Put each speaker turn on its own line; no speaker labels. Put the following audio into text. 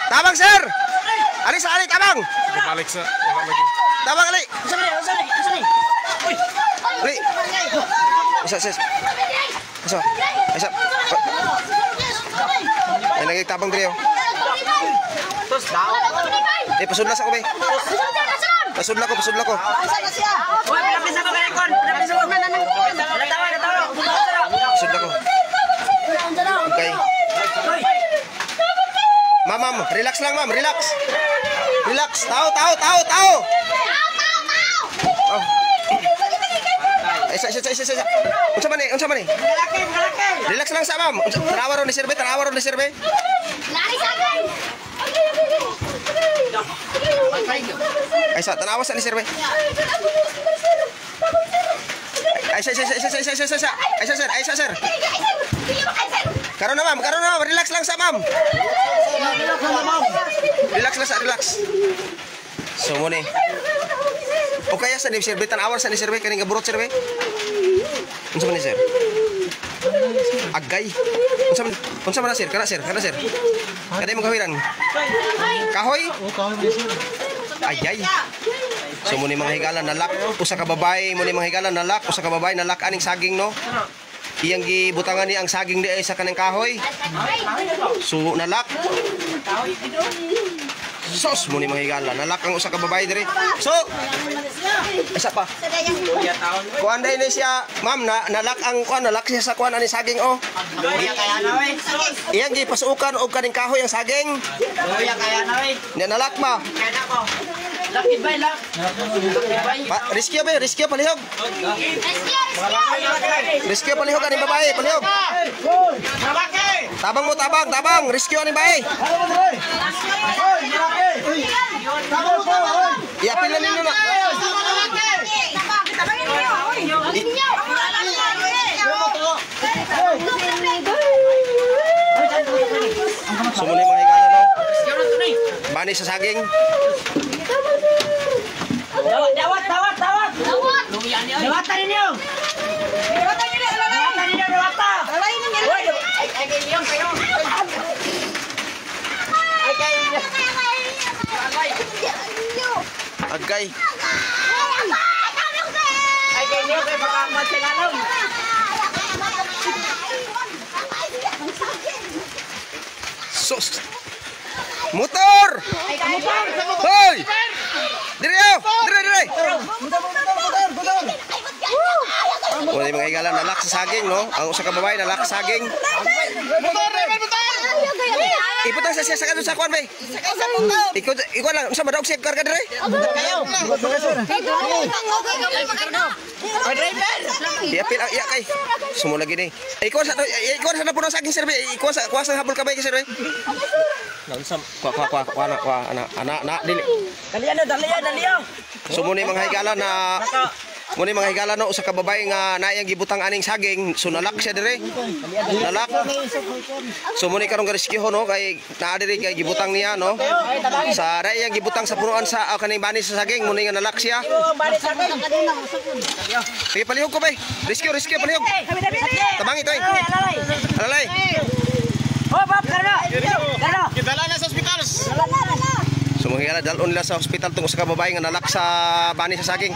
Tabang sir. Ali sa ali tabang.
Balik sa wala lagi.
Tabang ali.
Uy.
Ali. Isa sis. Isa. Isa. Ay nagtabang diri oh.
Tos daw.
Pasudlas ako be. Pasudla ko.
Uy, pinapisa ko kay kon. Pinapisa ko. Natawa.
Pasudla ko. Okay. Ma'am, relax lang ma'am, relax. Relax. Tao. Oh. Isa. Unsa man ni? Relax lang sa ma'am. Tanawa ron ni sirbe.
Lari sa akin.
Ay sa tanawa sa ni sirbe. Ay sir. Karon na ma'am. Relax lang sa ma'am. Relax. So mo ni. O kaya sa ni sirbe tanawa sa ni sirbe kaning gaburot sirbe. Unsa man ni sir? Agay. Unsa man na sir? Kana sir. Kada mo kawiran. Kahoy?
Oh, kahoy mo sir.
Ayay. So muni mga higala nalak usa ka babae muni mga higala nalak usa ka babae nalak aning saging no. Iyang gibutangan ni ang saging di ay sa kanang kahoy. So nalak. Sos muni mga higala nalak ang usa ka babae diri. So isa pa. Kuan day ni siya ma'am nalak ang kuan nalak siya sa kuan ani saging oh.
Luya kaya na we.
Iyang gipasukan og kaning kahoy ang saging.
Luya kaya na we.
Nalak ba?
Kaya na ko. Lakit bay lak.
Riskyo palihog. Riskyo palihog aning babae, palihog. Tabang, riskyo aning babae. Iapil na ninyo na. Sumuli mga higala no. Bani sa saging.
Dawat. Dawatan ninyo.
Agay. Sus. Motor. Hoy. Dire. Wala mga higala nalak sa saging no. Ang usa ka babae nalak sa saging. Motor. Iputang sa siya sa kanto sa kuan bay. Ikaw lang unsa madawg siya karga dire? Diapil iya kay. Sumo lagi ni. Ikaw sa na puno saging sir bay. Ikaw sa kuasa habol ka bay sir bay. Nansam kuha ana dili.
Daliya.
So muna mga higala na muna mga higala no usa ka babae nga naayang gibutang aning saging so nalak siya dire. Nalak. So muna karong rescue no kay naa dire kay gibutang niya no. Sa naayang gibutang sa punuan sa kaning bani sa saging muna nga nalak siya. Sige palihog ko bay. Rescue palihog. Tabangi toy. Alalay.
Oh, Bob, karno.
Kidala na sa ospital.
So mga higala dalon nila sa ospital tong usa ka babae nga nalak sa bani sa saging.